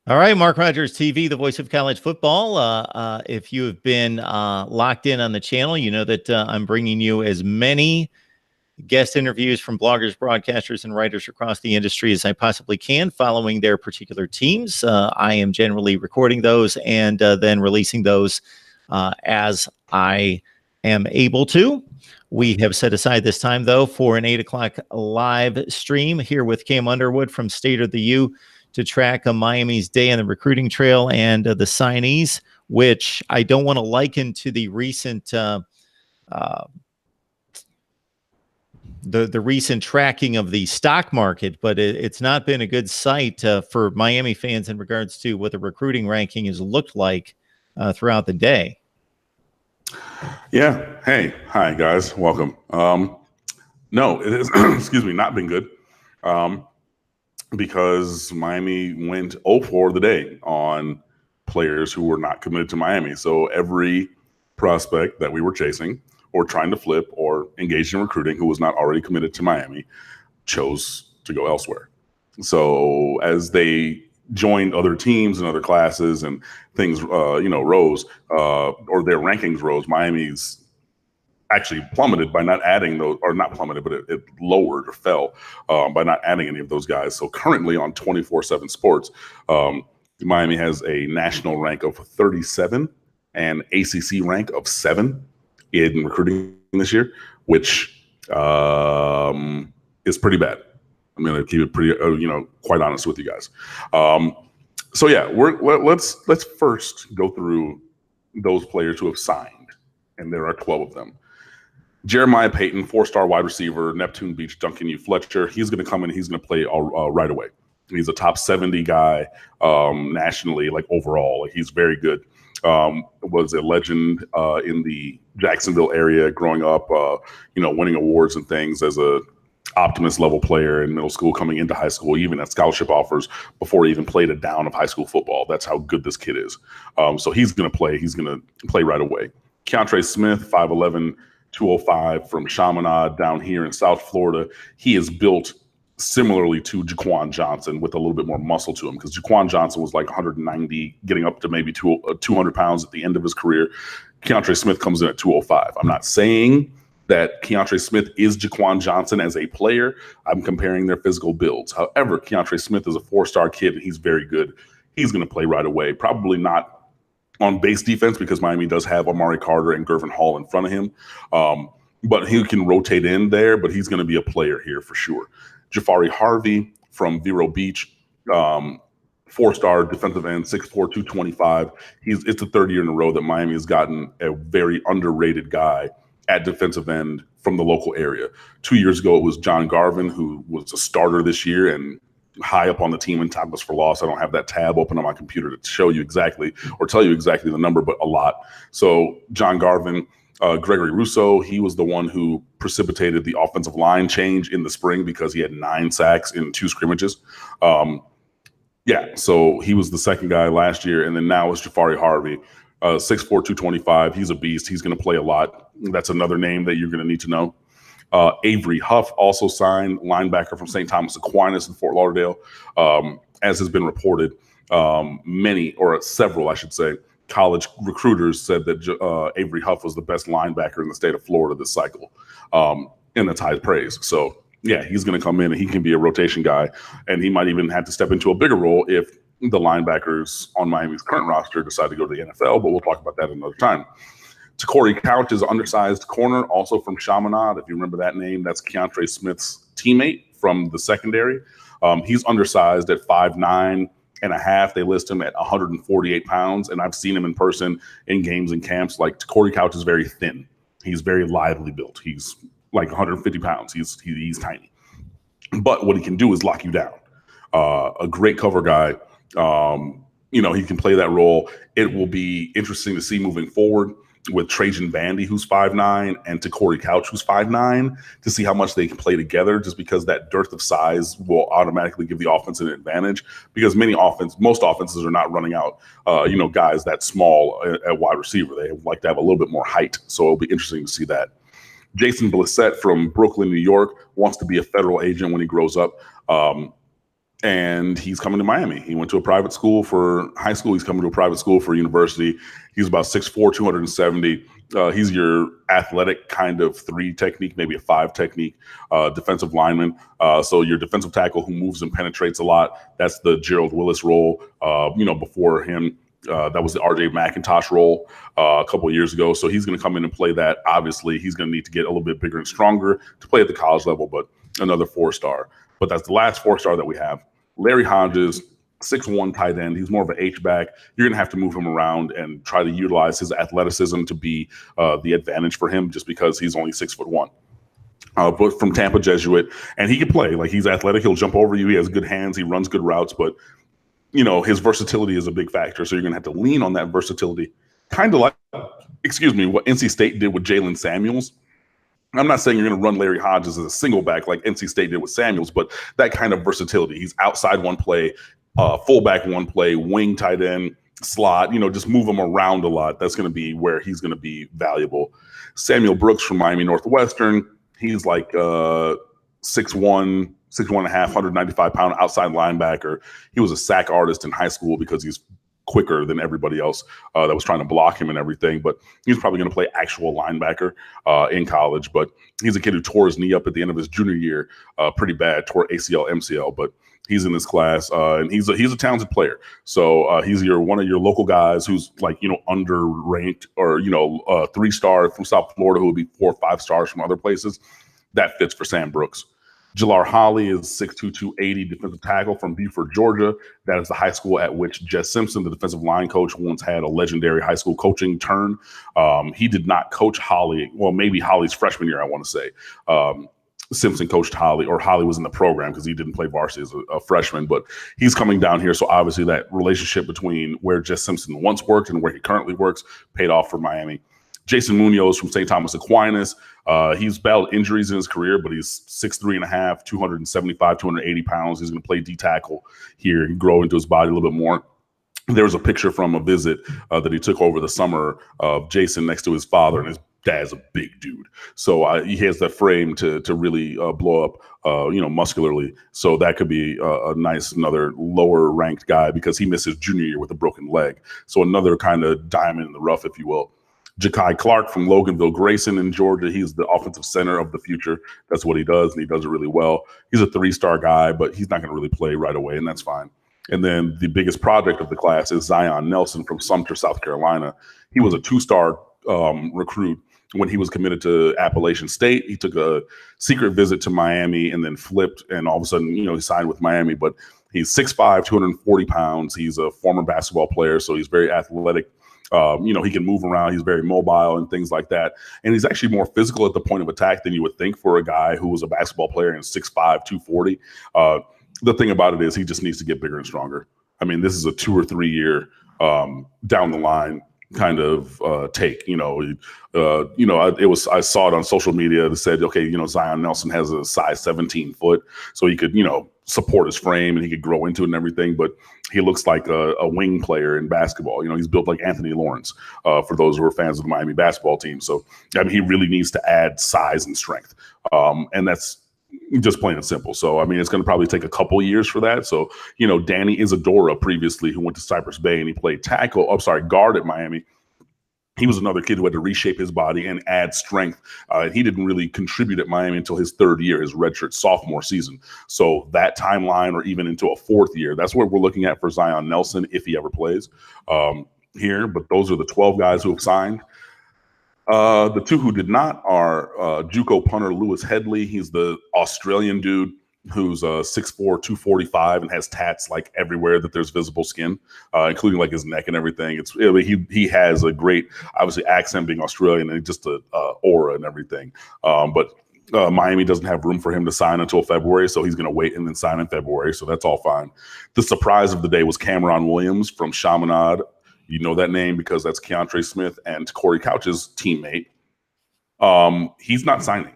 All right, Mark Rogers TV, the voice of college football. If you have been locked in on the channel, you know that I'm bringing you as many guest interviews from bloggers, broadcasters, and writers across the industry as I possibly can, following their particular teams. I am generally recording those and then releasing those as I am able to. We have set aside this time, though, for an 8 o'clock live stream here with Cam Underwood from State of the U to track Miami's day on the recruiting trail and the signees, which I don't want to liken to the recent the recent tracking of the stock market, but it's not been a good sight for Miami fans in regards to what the recruiting ranking has looked like throughout the day. Yeah. Hey. Hi, guys. Welcome. No, it is, excuse me, not been good. Because Miami went 0-4 the day on players who were not committed to Miami. So every prospect that we were chasing or trying to flip or engaged in recruiting who was not already committed to Miami chose to go elsewhere. So as they joined other teams and other classes and things, rose, or their rankings rose, Miami's actually plummeted by not adding those, or not plummeted, but it lowered or fell by not adding any of those guys. So currently on 24/7 Sports, Miami has a national rank of 37 and ACC rank of 7 in recruiting this year, which is pretty bad. I'm going to keep it pretty, quite honest with you guys. So yeah, let's first go through those players who have signed, and there are 12 of them. Jeremiah Payton, 4-star wide receiver, Neptune Beach, Duncan U. Fletcher. He's going to come in. He's going to play right away. He's a top 70 guy nationally, like overall. Like, he's very good. Was a legend in the Jacksonville area growing up, winning awards and things as a optimist level player in middle school, coming into high school, even at scholarship offers before he even played a down of high school football. That's how good this kid is. So he's going to play. He's going to play right away. Keontre Smith, 5'11", 205 from Chaminade down here in South Florida. He is built similarly to Jaquan Johnson with a little bit more muscle to him, because Jaquan Johnson was like 190, getting up to maybe 200 pounds at the end of his career. Keontre Smith comes in at 205. I'm not saying that Keontre Smith is Jaquan Johnson as a player. I'm comparing their physical builds. However, Keontre Smith is a 4-star kid, and he's very good. He's going to play right away. Probably not on base defense, because Miami does have Amari Carter and Gervin Hall in front of him. But he can rotate in there, but he's going to be a player here for sure. Jafari Harvey from Vero Beach, 4-star defensive end, 6'4", 225. It's the third year in a row that Miami has gotten a very underrated guy at defensive end from the local area. 2 years ago, it was John Garvin, who was a starter this year and high up on the team in tackles for loss. I don't have that tab open on my computer to show you exactly or tell you exactly the number, but a lot. So John Garvin, Gregory Russo, he was the one who precipitated the offensive line change in the spring because he had 9 sacks in 2 scrimmages. So he was the second guy last year, and then now it's Jafari Harvey, 6'4", 225. He's a beast. He's going to play a lot. That's another name that you're going to need to know. Avery Huff also signed, linebacker from St. Thomas Aquinas in Fort Lauderdale. As has been reported, several, I should say, college recruiters said that Avery Huff was the best linebacker in the state of Florida this cycle, and that's high praise. So, yeah, he's going to come in, and he can be a rotation guy, and he might even have to step into a bigger role if the linebackers on Miami's current roster decide to go to the NFL, but we'll talk about that another time. Corey Couch is an undersized corner, also from Chaminade. If you remember that name, that's Keontre Smith's teammate from the secondary. He's undersized at 5'9.5". They list him at 148 pounds, and I've seen him in person in games and camps. Like, Corey Couch is very thin. He's very lively built. He's like 150 pounds. He's tiny. But what he can do is lock you down. A great cover guy. He can play that role. It will be interesting to see moving forward with Trajan Bandy, who's 5'9", and to Corey Couch, who's 5'9", to see how much they can play together, just because that dearth of size will automatically give the offense an advantage, because most offenses are not running out, guys that small at wide receiver. They like to have a little bit more height. So it'll be interesting to see that. Jason Blissett from Brooklyn, New York, wants to be a federal agent when he grows up. and he's coming to Miami. He went to a private school for high school. He's coming to a private school for university. He's about 6'4", 270. He's your athletic kind of 3 technique, maybe a 5 technique defensive lineman. So your defensive tackle who moves and penetrates a lot. That's the Gerald Willis role. Before him, that was the RJ McIntosh role a couple of years ago. So he's going to come in and play that. Obviously, he's going to need to get a little bit bigger and stronger to play at the college level, but another 4-star. But that's the last 4-star that we have. Larry Hodges, 6'1" tight end. He's more of an H-back. You're going to have to move him around and try to utilize his athleticism to be the advantage for him just because he's only 6'1". But from Tampa Jesuit, and he can play. Like, he's athletic. He'll jump over you. He has good hands. He runs good routes. But, his versatility is a big factor. So you're going to have to lean on that versatility, kind of like, what NC State did with Jalen Samuels. I'm not saying you're going to run Larry Hodges as a single back like NC State did with Samuels, but that kind of versatility. He's outside one play, fullback one play, wing tight end, slot, just move him around a lot. That's going to be where he's going to be valuable. Samuel Brooks from Miami Northwestern. He's like 6'1", 6'1 and a half, 195-pound outside linebacker. He was a sack artist in high school because he's quicker than everybody else that was trying to block him and everything. But he's probably going to play actual linebacker in college. But he's a kid who tore his knee up at the end of his junior year pretty bad, tore ACL, MCL. But he's in this class, and he's a talented player. So he's one of your local guys who's like, underranked or, 3-star from South Florida who would be 4 or 5 stars from other places. That fits for Sam Brooks. Jalar Holly is 6'2", 280 defensive tackle from Beaufort, Georgia. That is the high school at which Jess Simpson, the defensive line coach, once had a legendary high school coaching turn. He did not coach Holly. Well, maybe Holly's freshman year, I want to say. Simpson coached Holly, or Holly was in the program because he didn't play varsity as a freshman. But he's coming down here, so obviously that relationship between where Jess Simpson once worked and where he currently works paid off for Miami. Jason Munoz from St. Thomas Aquinas. He's battled injuries in his career, but he's 6'3" and a half, 275, 280 pounds. He's going to play D-tackle here and grow into his body a little bit more. There was a picture from a visit that he took over the summer of Jason next to his father, and his dad's a big dude. So he has that frame to really blow up, muscularly. So that could be another lower ranked guy because he missed his junior year with a broken leg. So another kind of diamond in the rough, if you will. Ja'Kai Clark from Loganville Grayson in Georgia. He's the offensive center of the future. That's what he does, and he does it really well. He's a 3-star guy, but he's not going to really play right away, and that's fine. And then the biggest project of the class is Zion Nelson from Sumter, South Carolina. He was a 2-star recruit when he was committed to Appalachian State. He took a secret visit to Miami and then flipped, and all of a sudden, he signed with Miami. But he's 6'5", 240 pounds. He's a former basketball player, so he's very athletic. He can move around. He's very mobile and things like that. And he's actually more physical at the point of attack than you would think for a guy who was a basketball player and 6'5", 240. The thing about it is he just needs to get bigger and stronger. I mean, this is a 2 or 3 year down the line kind of take. I saw it on social media that said, okay, Zion Nelson has a size 17 foot, so he could, support his frame and he could grow into it and everything. But he looks like a wing player in basketball. He's built like Anthony Lawrence for those who are fans of the Miami basketball team. So, he really needs to add size and strength. And that's just plain and simple. So, it's going to probably take a couple years for that. So, Danny Isadora previously, who went to Cypress Bay and he played guard at Miami. He was another kid who had to reshape his body and add strength. He didn't really contribute at Miami until his 3rd year, his redshirt sophomore season. So that timeline, or even into a 4th year, that's what we're looking at for Zion Nelson if he ever plays here. But those are the 12 guys who have signed. The 2 who did not are JUCO punter Lewis Headley. He's the Australian dude who's 6'4", 245 and has tats like everywhere that there's visible skin, including like his neck and everything. He has a great, obviously, accent being Australian and just a aura and everything. But Miami doesn't have room for him to sign until February, so he's going to wait and then sign in February. So that's all fine. The surprise of the day was Cameron Williams from Chaminade. You know that name because that's Keontre Smith and Corey Couch's teammate. He's not signing.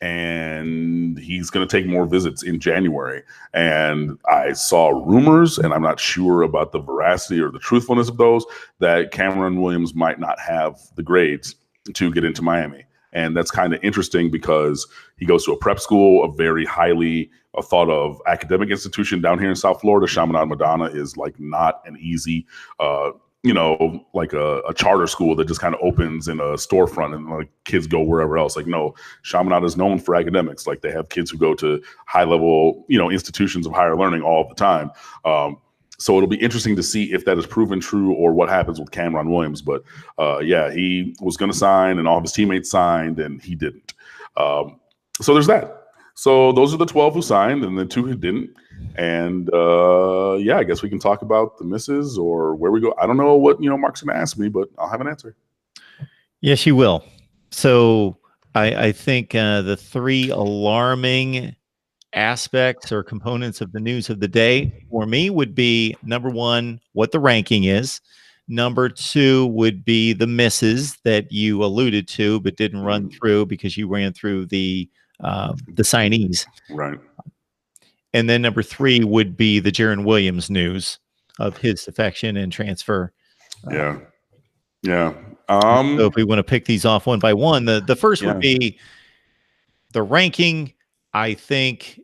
And he's going to take more visits in January. And I saw rumors, and I'm not sure about the veracity or the truthfulness of those, that Cameron Williams might not have the grades to get into Miami. And that's kind of interesting because he goes to a prep school, a very highly thought of academic institution down here in South Florida. Chaminade Madonna is like not an easy, like a charter school that just kind of opens in a storefront and like kids go wherever else. Like, no, Chaminade is known for academics. Like they have kids who go to high level, institutions of higher learning all the time. So it'll be interesting to see if that is proven true or what happens with Cameron Williams. But he was going to sign and all of his teammates signed and he didn't. So there's that. So those are the 12 who signed and the 2 who didn't. And I guess we can talk about the misses or where we go. I don't know what, Mark's going to ask me, but I'll have an answer. Yes, you will. So I think the 3 alarming aspects or components of the news of the day for me would be, number 1, what the ranking is. Number 2 would be the misses that you alluded to but didn't run through because you ran through the signees. Right. And then number 3 would be the Jaron Williams news of his defection and transfer. Yeah. So if we want to pick these off one by one, the first would be the ranking. I think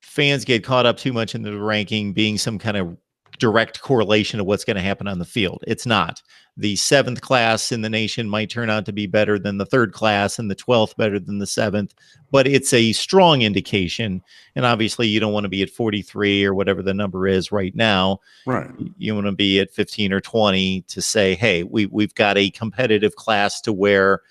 fans get caught up too much in the ranking being some kind of direct correlation of what's going to happen on the field. It's not. The 7th class in the nation might turn out to be better than the 3rd class and the 12th better than the 7th, but it's a strong indication. And obviously you don't want to be at 43 or whatever the number is right now. Right. You want to be at 15 or 20 to say, hey, we've got a competitive class to where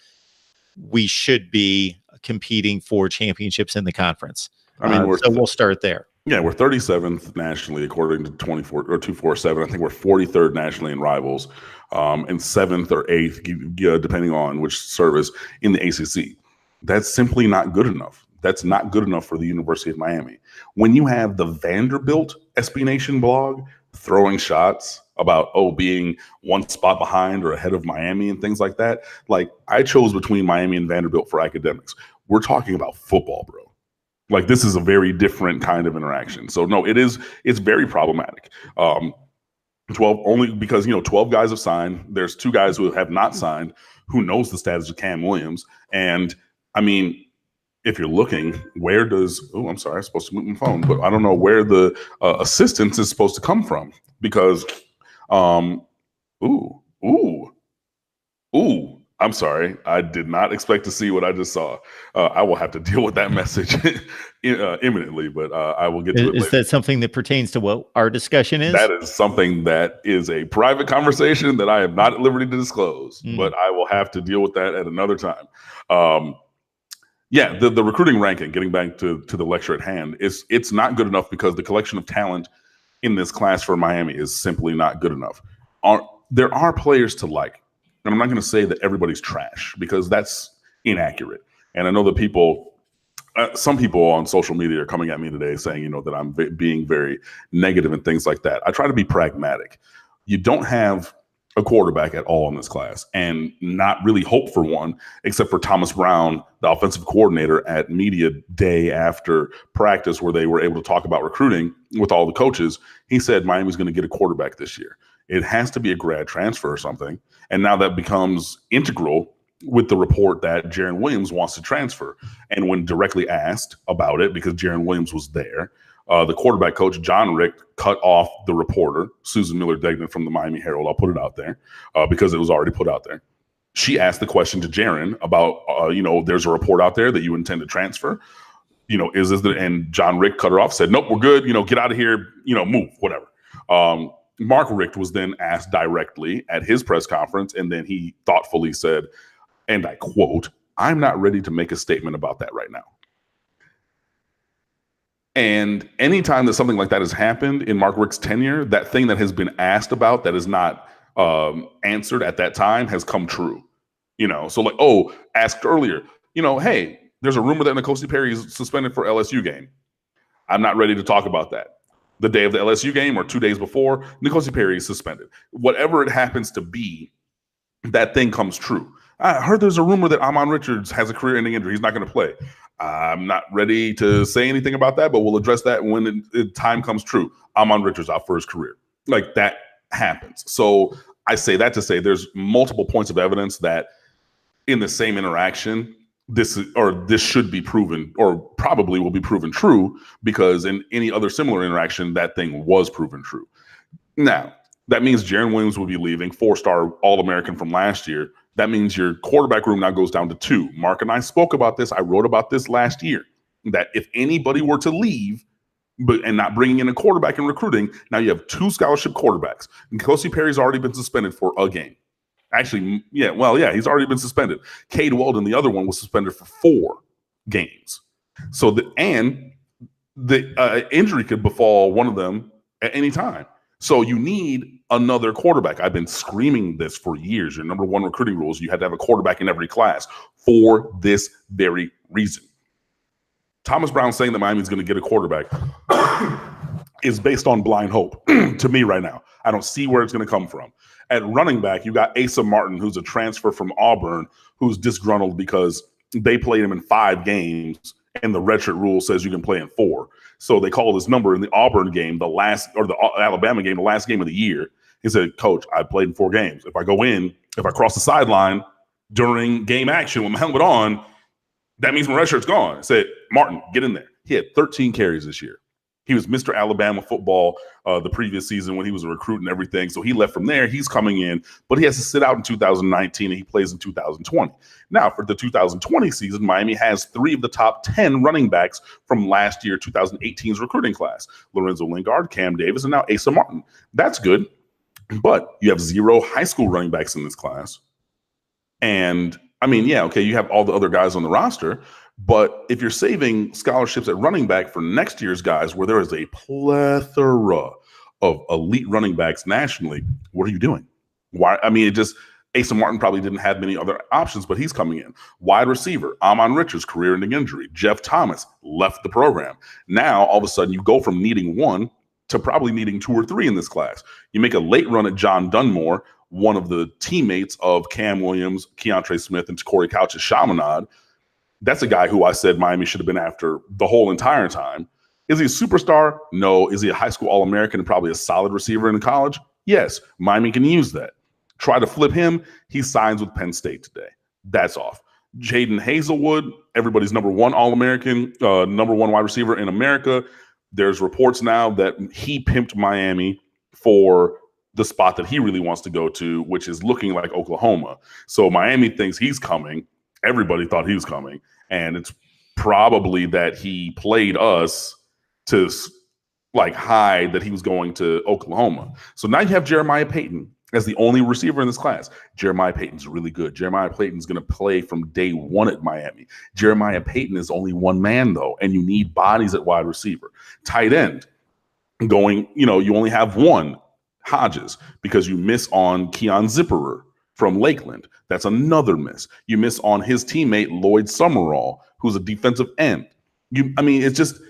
we should be competing for championships in the conference. I mean, so we'll start there. Yeah, we're 37th nationally according to 247. I think we're 43rd nationally in rivals, and 7th or 8th, depending on which service in the ACC. That's simply not good enough. That's not good enough for the University of Miami. When you have the Vanderbilt SB Nation blog throwing shots about being 1 spot behind or ahead of Miami and things like that, like I chose between Miami and Vanderbilt for academics. We're talking about football, bro. Like this is a very different kind of interaction. So no, it's very problematic. 12 only because 12 guys have signed. There's 2 guys who have not signed. Who knows the status of Cam Williams? And I mean, if you're looking, where does I'm sorry, I'm supposed to move my phone, but I don't know where the assistance is supposed to come from because I'm sorry. I did not expect to see what I just saw. I will have to deal with that message imminently, but I will get to it later. Is that something that pertains to what our discussion is? That is something that is a private conversation that I am not at liberty to disclose, but I will have to deal with that at another time. The recruiting ranking, getting back to the lecture at hand, it's not good enough because the collection of talent in this class for Miami is simply not good enough. There are players to like. And I'm not going to say that everybody's trash because that's inaccurate. And I know that some people on social media are coming at me today saying, that I'm being very negative and things like that. I try to be pragmatic. You don't have a quarterback at all in this class and not really hope for one, except for Thomas Brown, the offensive coordinator at media day after practice where they were able to talk about recruiting with all the coaches. He said Miami's going to get a quarterback this year. It has to be a grad transfer or something. And now that becomes integral with the report that Jaron Williams wants to transfer. And when directly asked about it, because Jaron Williams was there, the quarterback coach, John Rick, cut off the reporter, Susan Miller-Degnan from the Miami Herald. I'll put it out there because it was already put out there. She asked the question to Jaron about, there's a report out there that you intend to transfer. Is this and John Rick cut her off, said, nope, we're good. Get out of here, move, whatever. Mark Richt was then asked directly at his press conference, and then he thoughtfully said, and I quote, "I'm not ready to make a statement about that right now." And anytime that something like that has happened in Mark Richt's tenure, that thing that has been asked about that is not answered at that time has come true. So like, asked earlier, hey, there's a rumor that N'Kosi Perry is suspended for LSU game. I'm not ready to talk about that. The day of the LSU game or 2 days before, N'Kosi Perry is suspended. Whatever it happens to be, that thing comes true. I heard there's a rumor that Amon Richards has a career-ending injury. He's not going to play. I'm not ready to say anything about that, but we'll address that when time comes true. Amon Richards out for his career. Like that happens. So I say that to say there's multiple points of evidence that in the same interaction, this should be proven, or probably will be proven true, because in any other similar interaction, that thing was proven true. Now, that means Jaron Williams will be leaving, 4-star All-American from last year. That means your quarterback room now goes down to 2. Mark and I spoke about this. I wrote about this last year, that if anybody were to leave and not bringing in a quarterback and recruiting, now you have 2 scholarship quarterbacks. And Kelsey Perry's already been suspended for a game. Actually, he's already been suspended. Cade Weldon, the other one, was suspended for 4 games. So the injury could befall one of them at any time. So you need another quarterback. I've been screaming this for years. Your number 1 recruiting rule is you had to have a quarterback in every class for this very reason. Thomas Brown saying that Miami's going to get a quarterback is based on blind hope to me right now. I don't see where it's going to come from. At running back, you got Asa Martin, who's a transfer from Auburn, who's disgruntled because they played him in 5 games, and the redshirt rule says you can play in 4. So they called his number in the Auburn game, the Alabama game, the last game of the year. He said, "Coach, I played in 4 games. If I cross the sideline during game action with my helmet on, that means my red shirt's gone." I said, "Martin, get in there." He had 13 carries this year. He was Mr. Alabama football the previous season when he was a recruit and everything. So he left from there. He's coming in, but he has to sit out in 2019, and he plays in 2020. Now, for the 2020 season, Miami has 3 of the top 10 running backs from last year, 2018's recruiting class. Lorenzo Lingard, Cam Davis, and now Asa Martin. That's good. But you have 0 high school running backs in this class. And, you have all the other guys on the roster. But if you're saving scholarships at running back for next year's guys, where there is a plethora of elite running backs nationally, what are you doing? Why? Asa Martin probably didn't have many other options, but he's coming in. Wide receiver, Amon Richards, career-ending injury. Jeff Thomas left the program. Now, all of a sudden, you go from needing 1 to probably needing 2 or 3 in this class. You make a late run at John Dunmore, one of the teammates of Cam Williams, Keontre Smith, and Corey Couch's Chaminade. That's a guy who I said Miami should have been after the whole entire time. Is he a superstar? No. Is he a high school All-American and probably a solid receiver in college? Yes. Miami can use that. Try to flip him. He signs with Penn State today. That's off. Jaden Hazelwood, everybody's number 1 All-American, number 1 wide receiver in America. There's reports now that he pimped Miami for the spot that he really wants to go to, which is looking like Oklahoma. So Miami thinks he's coming. Everybody thought he was coming, and it's probably that he played us to hide that he was going to Oklahoma. So now you have Jeremiah Payton as the only receiver in this class. Jeremiah Payton's really good. Jeremiah Payton's going to play from day 1 at Miami. Jeremiah Payton is only 1 man, though, and you need bodies at wide receiver. Tight end, you only have 1, Hodges, because you miss on Keon Zipperer from Lakeland. That's another miss. You miss on his teammate, Lloyd Summerall, who's a defensive end. It's just,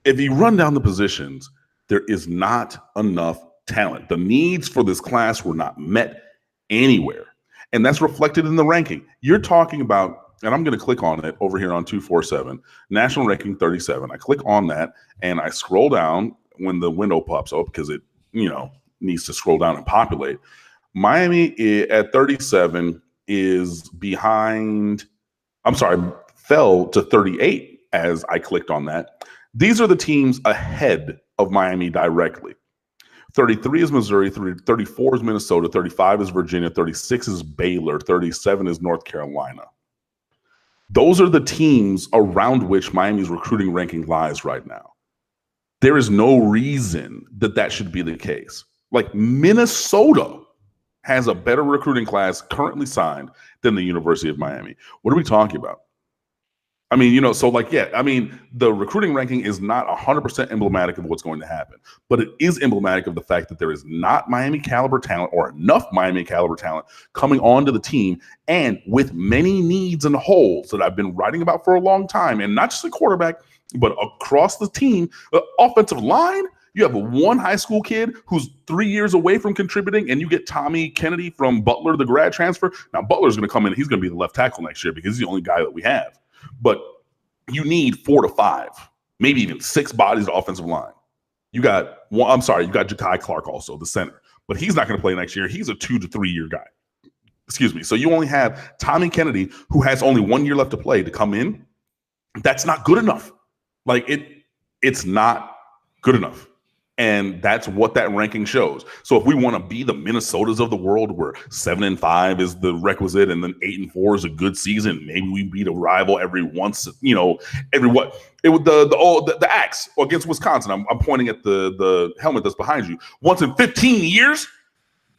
if you run down the positions, there is not enough talent. The needs for this class were not met anywhere. And that's reflected in the ranking. You're talking about, and I'm going to click on it over here on 247, national ranking 37. I click on that and I scroll down when the window pops up because it, needs to scroll down and populate. Miami at 37 is fell to 38 as I clicked on that. These are the teams ahead of Miami directly. 33 is Missouri, 34 is Minnesota, 35 is Virginia, 36 is Baylor, 37 is North Carolina. Those are the teams around which Miami's recruiting ranking lies right now. There is no reason that should be the case. Minnesota has a better recruiting class currently signed than the University of Miami. What are we talking about? The recruiting ranking is not 100% emblematic of what's going to happen, but it is emblematic of the fact that there is not Miami caliber talent or enough Miami caliber talent coming onto the team, and with many needs and holes that I've been writing about for a long time, and not just a quarterback, but across the team, offensive line. You have 1 high school kid who's 3 years away from contributing, and you get Tommy Kennedy from Butler, the grad transfer. Now, Butler's going to come in. He's going to be the left tackle next year because he's the only guy that we have. But you need 4 to 5, maybe even 6 bodies to offensive line. You got Ja'Kai Clark also, the center. But he's not going to play next year. He's a 2 to 3 year guy. Excuse me. So you only have Tommy Kennedy, who has only 1 year left to play, to come in. That's not good enough. Like it's not good enough. And that's what that ranking shows. So if we want to be the Minnesotas of the world, where 7-5 is the requisite, and then 8-4 is a good season, maybe we beat a rival every once, every what? It was the Axe against Wisconsin. I'm pointing at the helmet that's behind you. Once in 15 years,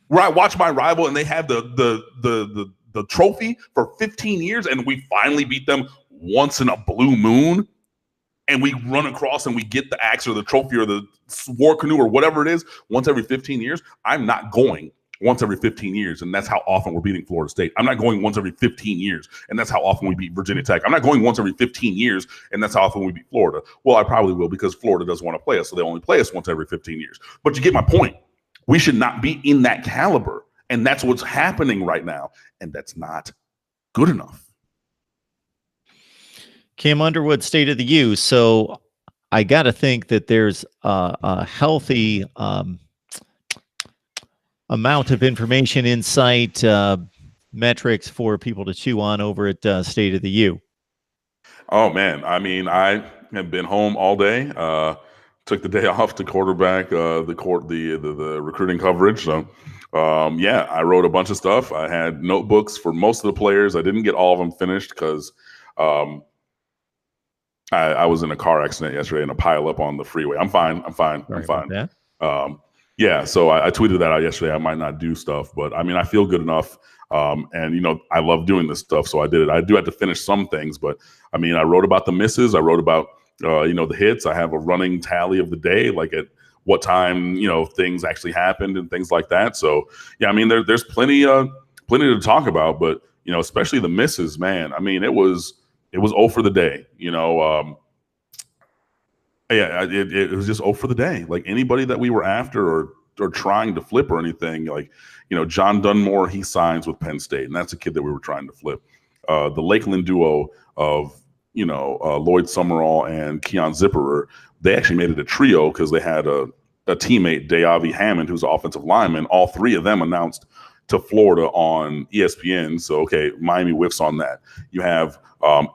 where I watch my rival and they have the trophy for 15 years, and we finally beat them once in a blue moon. And we run across and we get the axe or the trophy or the war canoe or whatever it is once every 15 years. I'm not going once every 15 years, and that's how often we're beating Florida State. I'm not going once every 15 years, and that's how often we beat Virginia Tech. I'm not going once every 15 years, and that's how often we beat Florida. Well, I probably will, because Florida doesn't want to play us, so they only play us once every 15 years. But you get my point. We should not be in that caliber, and that's what's happening right now, and that's not good enough. Cam Underwood, State of the U. So I got to think that there's a healthy amount of information, insight, metrics for people to chew on over at State of the U. Oh, man. I mean, I have been home all day. Took the day off to quarterback the recruiting coverage. So, yeah, I wrote a bunch of stuff. I had notebooks for most of the players. I didn't get all of them finished because I was in a car accident yesterday in a pile up on the freeway. I'm fine. Yeah, so I tweeted that out yesterday. I might not do stuff, but I mean, I feel good enough. And I love doing this stuff, so I did it. I do have to finish some things, but I mean, I wrote about the misses. I wrote about the hits. I have a running tally of the day, like at what time things actually happened and things like that. So yeah, I mean, there's plenty to talk about, but especially the misses, man. I mean, it was 0 for the day. Yeah, it was just 0 for the day. Like anybody that we were after or trying to flip or anything, like John Dunmore, he signs with Penn State, and that's a kid that we were trying to flip. The Lakeland duo of Lloyd Summerall and Keon Zipperer, they actually made it a trio because they had a teammate, Dayavi Hammond, who's an offensive lineman. All three of them announced to Florida on ESPN. So, okay, Miami whiffs on that. You have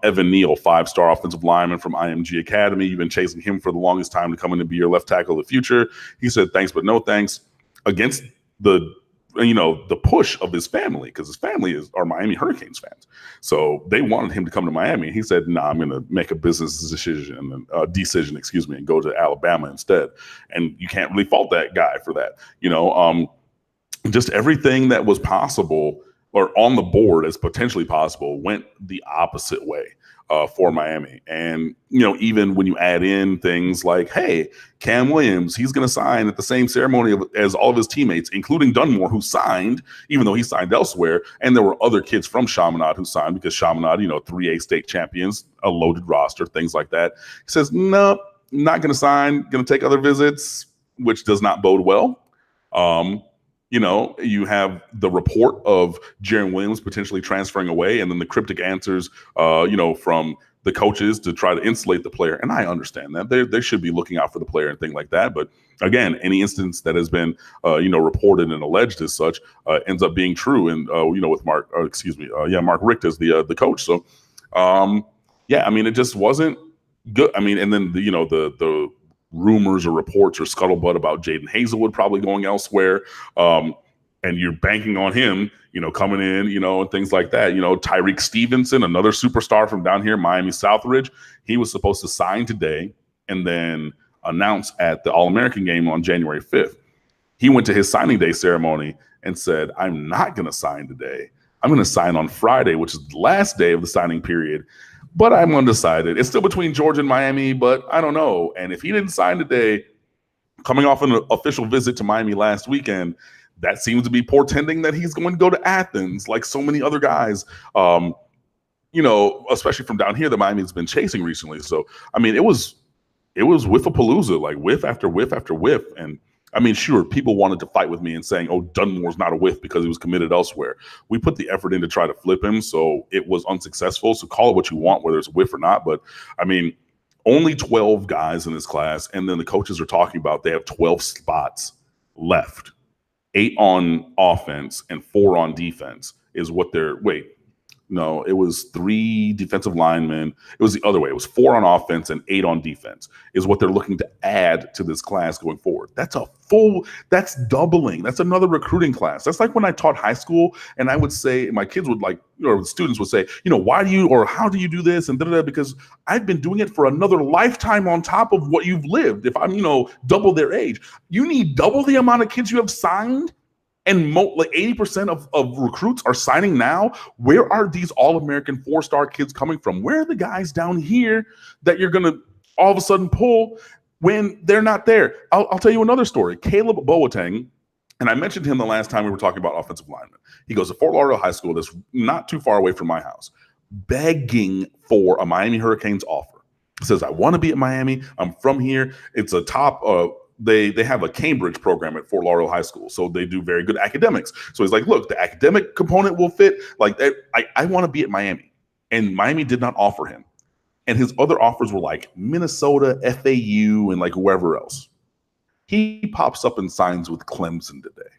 Evan Neal, 5-star offensive lineman from IMG Academy. You've been chasing him for the longest time to come in and be your left tackle of the future. He said, thanks, but no thanks, against the push of his family, because his family are Miami Hurricanes fans. So they wanted him to come to Miami. He said, I'm going to make a business decision and go to Alabama instead. And you can't really fault that guy for that. Just everything that was possible or on the board as potentially possible went the opposite way for Miami. And, even when you add in things like, hey, Cam Williams, he's going to sign at the same ceremony as all of his teammates, including Dunmore, who signed, even though he signed elsewhere. And there were other kids from Chaminade who signed because Chaminade, 3A state champions, a loaded roster, things like that. He says, no, not going to sign, going to take other visits, which does not bode well. You have the report of Jaron Williams potentially transferring away, and then the cryptic answers, from the coaches to try to insulate the player. And I understand that they should be looking out for the player and things like that. But again, any instance that has been, reported and alleged as such ends up being true. And, with Mark Richt as the coach. So, yeah, I mean, it just wasn't good. I mean, and then the rumors or reports or scuttlebutt about Jaden Hazelwood probably going elsewhere. And you're banking on him, coming in, and things like that. Tyreek Stevenson, another superstar from down here, Miami Southridge, he was supposed to sign today and then announce at the All-American game on January 5th. He went to his signing day ceremony and said, I'm not going to sign today. I'm going to sign on Friday, which is the last day of the signing period. But I'm undecided. It's still between Georgia and Miami, but I don't know. And if he didn't sign today, coming off an official visit to Miami last weekend, that seems to be portending that he's going to go to Athens, like so many other guys, especially from down here that Miami's been chasing recently. So, I mean, it was whiff-a-palooza, like whiff after whiff after whiff. And I mean, sure, people wanted to fight with me and saying, oh, Dunmore's not a whiff because he was committed elsewhere. We put the effort in to try to flip him, so it was unsuccessful. So call it what you want, whether it's a whiff or not. But, I mean, only 12 guys in this class, and then the coaches are talking about they have 12 spots left, 8 on offense and 4 on defense. is what they're No, it was 3 defensive linemen. It was the other way. It was 4 on offense and 8 on defense is what they're looking to add to this class going forward. That's doubling. That's another recruiting class. That's like when I taught high school and I would say, my kids would or students would say, why do you, or how do you do this? And because I've been doing it for another lifetime on top of what you've lived. If I'm, double their age, you need double the amount of kids you have signed. And 80% of recruits are signing now. Where are these All-American 4-star kids coming from? Where are the guys down here that you're going to all of a sudden pull when they're not there? I'll tell you another story. Caleb Boateng, and I mentioned him the last time we were talking about offensive linemen. He goes to Fort Lauderdale High School that's not too far away from my house, begging for a Miami Hurricanes offer. He says, I want to be at Miami. I'm from here. It's a top They have a Cambridge program at Fort Lauderdale High School, so they do very good academics. So he's like, look, the academic component will fit. I want to be at Miami. And Miami did not offer him. And his other offers were like Minnesota, FAU, and whoever else. He pops up and signs with Clemson today.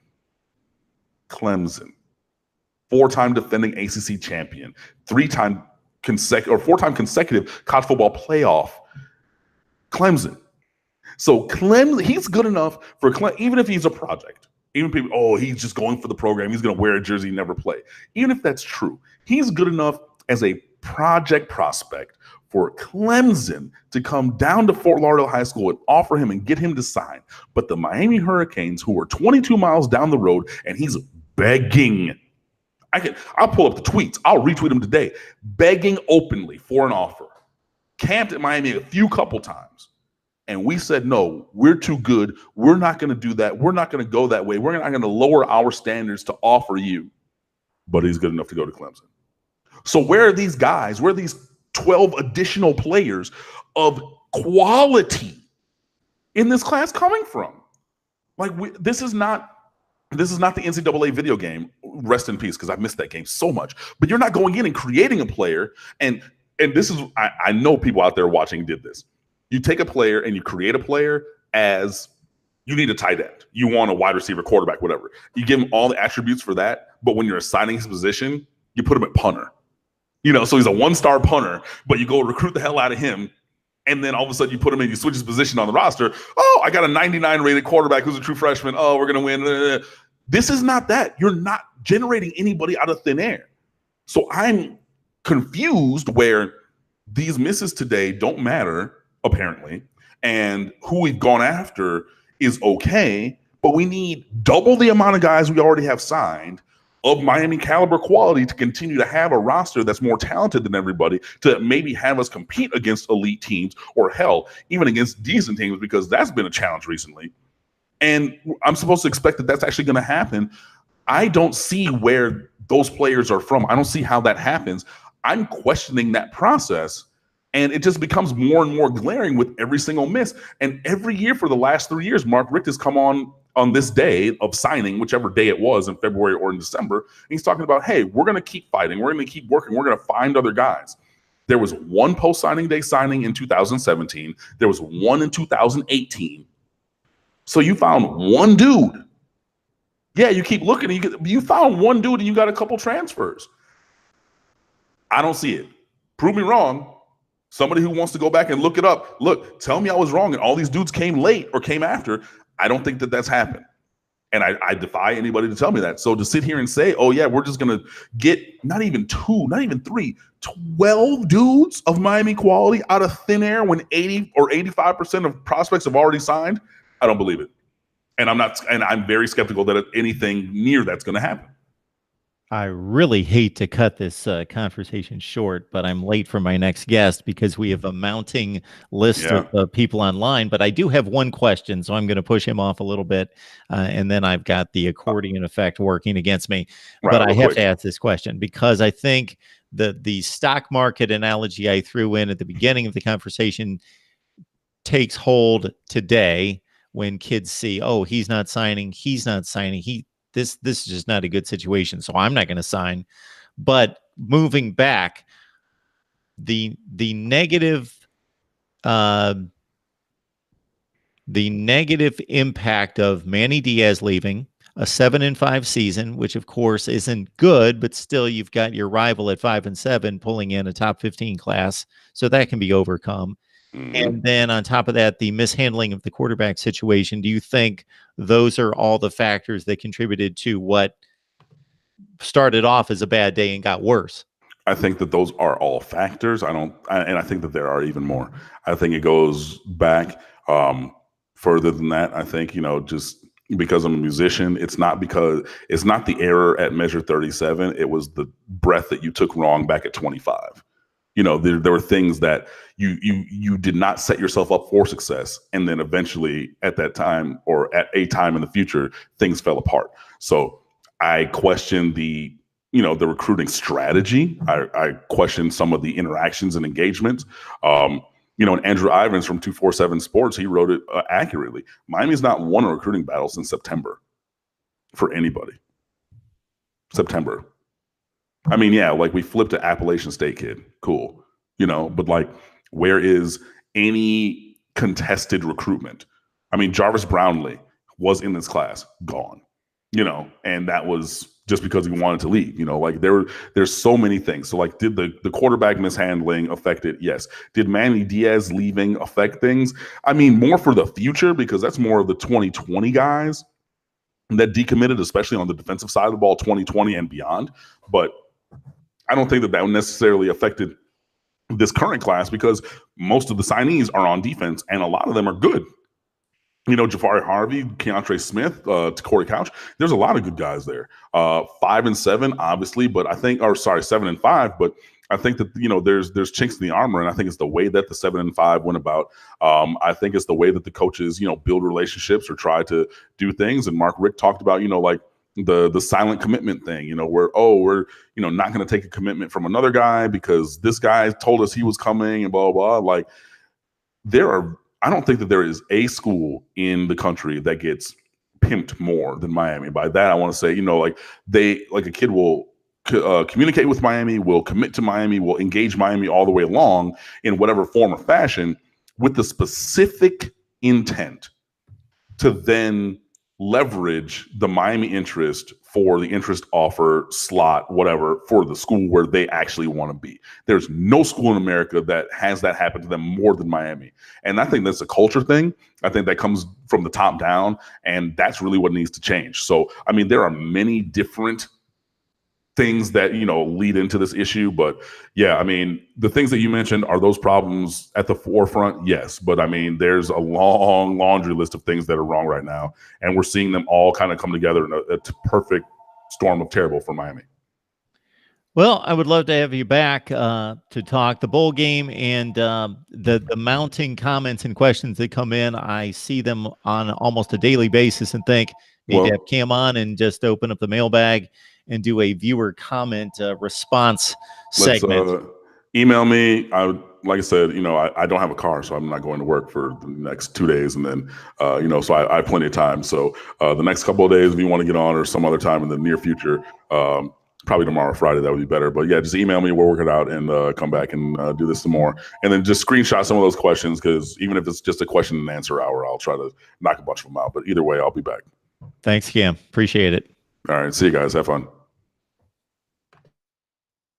Clemson. 4-time defending ACC champion. 4-time consecutive college football playoff. Clemson. So Clemson, he's good enough for Clemson, even if he's a project. Even people, he's just going for the program. He's going to wear a jersey, never play. Even if that's true, he's good enough as a project prospect for Clemson to come down to Fort Lauderdale High School and offer him and get him to sign. But the Miami Hurricanes, who are 22 miles down the road, and he's begging. I'll pull up the tweets. I'll retweet them today. Begging openly for an offer. Camped at Miami a couple times. And we said, no, we're too good. We're not going to do that. We're not going to go that way. We're not going to lower our standards to offer you. But he's good enough to go to Clemson. So where are these guys? Where are these 12 additional players of quality in this class coming from? This is not the NCAA video game. Rest in peace, because I missed that game so much. But you're not going in and creating a player. And this is, I know people out there watching did this. You take a player and you create a player as you need a tight end. You want a wide receiver, quarterback, whatever. You give him all the attributes for that. But when you're assigning his position, you put him at punter. So he's a 1-star punter, but you go recruit the hell out of him. And then all of a sudden you put him in, you switch his position on the roster. Oh, I got a 99 rated quarterback who's a true freshman. Oh, we're going to win. This is not that. You're not generating anybody out of thin air. So I'm confused where these misses today don't matter, apparently, and who we've gone after is okay, but we need double the amount of guys we already have signed of Miami caliber quality to continue to have a roster that's more talented than everybody, to maybe have us compete against elite teams, or hell, even against decent teams, because that's been a challenge recently. And I'm supposed to expect that that's actually going to happen. I don't see where those players are from. I don't see how that happens. I'm questioning that process. And it just becomes more and more glaring with every single miss. And every year for the last 3 years, Mark Richt has come on this day of signing, whichever day it was, in February or in December. And he's talking about, hey, we're going to keep fighting. We're going to keep working. We're going to find other guys. There was one post-signing day signing in 2017. There was one in 2018. So you found one dude. Yeah, you keep looking. You found one dude and you got a couple transfers. I don't see it. Prove me wrong. Somebody who wants to go back and look it up. Look, tell me I was wrong and all these dudes came late or came after. I don't think that that's happened. And I defy anybody to tell me that. So to sit here and say, oh, yeah, we're just going to get not even 2, not even 3, 12 dudes of Miami quality out of thin air when 80 or 85% of prospects have already signed, I don't believe it. And I'm very skeptical that anything near that's going to happen. I really hate to cut this conversation short, but I'm late for my next guest because we have a mounting list of people online. But I do have one question, so I'm going to push him off a little bit, and then I've got the accordion effect working against me. Right, but I have to ask this question because I think the stock market analogy I threw in at the beginning of the conversation takes hold today when kids see, oh, he's not signing. This is just not a good situation, so I'm not going to sign. But moving back, the negative impact of Manny Diaz leaving, a 7-5 season, which of course isn't good, but still you've got your rival at 5-7 pulling in a top 15 class. So that can be overcome. And then on top of that, the mishandling of the quarterback situation. Do you think those are all the factors that contributed to what started off as a bad day and got worse? I think that those are all factors. And I think that there are even more. I think it goes back further than that. I think, just because I'm a musician, it's not the error at measure 37. It was the breath that you took wrong back at 25. There were things that you did not set yourself up for success. And then eventually at that time or at a time in the future, things fell apart. So I question the recruiting strategy. I question some of the interactions and engagements. And Andrew Ivins from 247 Sports, he wrote it accurately. Miami's not won a recruiting battle since September for anybody. September. I mean, yeah, like we flipped an Appalachian State kid. Cool. But like, where is any contested recruitment? I mean, Jarvis Brownlee was in this class, gone, and that was just because he wanted to leave. Like there's so many things. So like, did the quarterback mishandling affect it? Yes. Did Manny Diaz leaving affect things? I mean, more for the future, because that's more of the 2020 guys that decommitted, especially on the defensive side of the ball, 2020 and beyond. But I don't think that necessarily affected this current class, because most of the signees are on defense and a lot of them are good. Jafari Harvey, Keontre Smith, Corey Couch. There's a lot of good guys there. 5-7, obviously, but I think, 7-5, but I think that, there's chinks in the armor, and I think it's the way that the 7-5 went about. I think it's the way that the coaches, build relationships or try to do things. And Mark Richt talked about, like the silent commitment thing, where, we're, not going to take a commitment from another guy because this guy told us he was coming and blah, blah, blah. Like I don't think that there is a school in the country that gets pimped more than Miami. By that, I want to say, a kid will communicate with Miami, will commit to Miami, will engage Miami all the way along in whatever form or fashion with the specific intent to then leverage the Miami interest for the interest offer slot, whatever, for the school where they actually want to be. There's no school in America that has that happen to them more than Miami. And I think that's a culture thing. I think that comes from the top down, and that's really what needs to change. So, I mean, there are many different things that, lead into this issue. But yeah, I mean, the things that you mentioned, are those problems at the forefront? Yes. But I mean, there's a long laundry list of things that are wrong right now. And we're seeing them all kind of come together in a perfect storm of terrible for Miami. Well, I would love to have you back to talk the bowl game and the mounting comments and questions that come in. I see them on almost a daily basis and think, maybe have Cam on and just open up the mailbag and do a viewer comment response segment. Email me. Like I said, I don't have a car, so I'm not going to work for the next 2 days. And then, so I have plenty of time. So the next couple of days, if you want to get on, or some other time in the near future, probably tomorrow, Friday, that would be better. But yeah, just email me. We'll work it out and come back and do this some more. And then just screenshot some of those questions, because even if it's just a question and answer hour, I'll try to knock a bunch of them out. But either way, I'll be back. Thanks, Cam. Appreciate it. All right. See you guys. Have fun.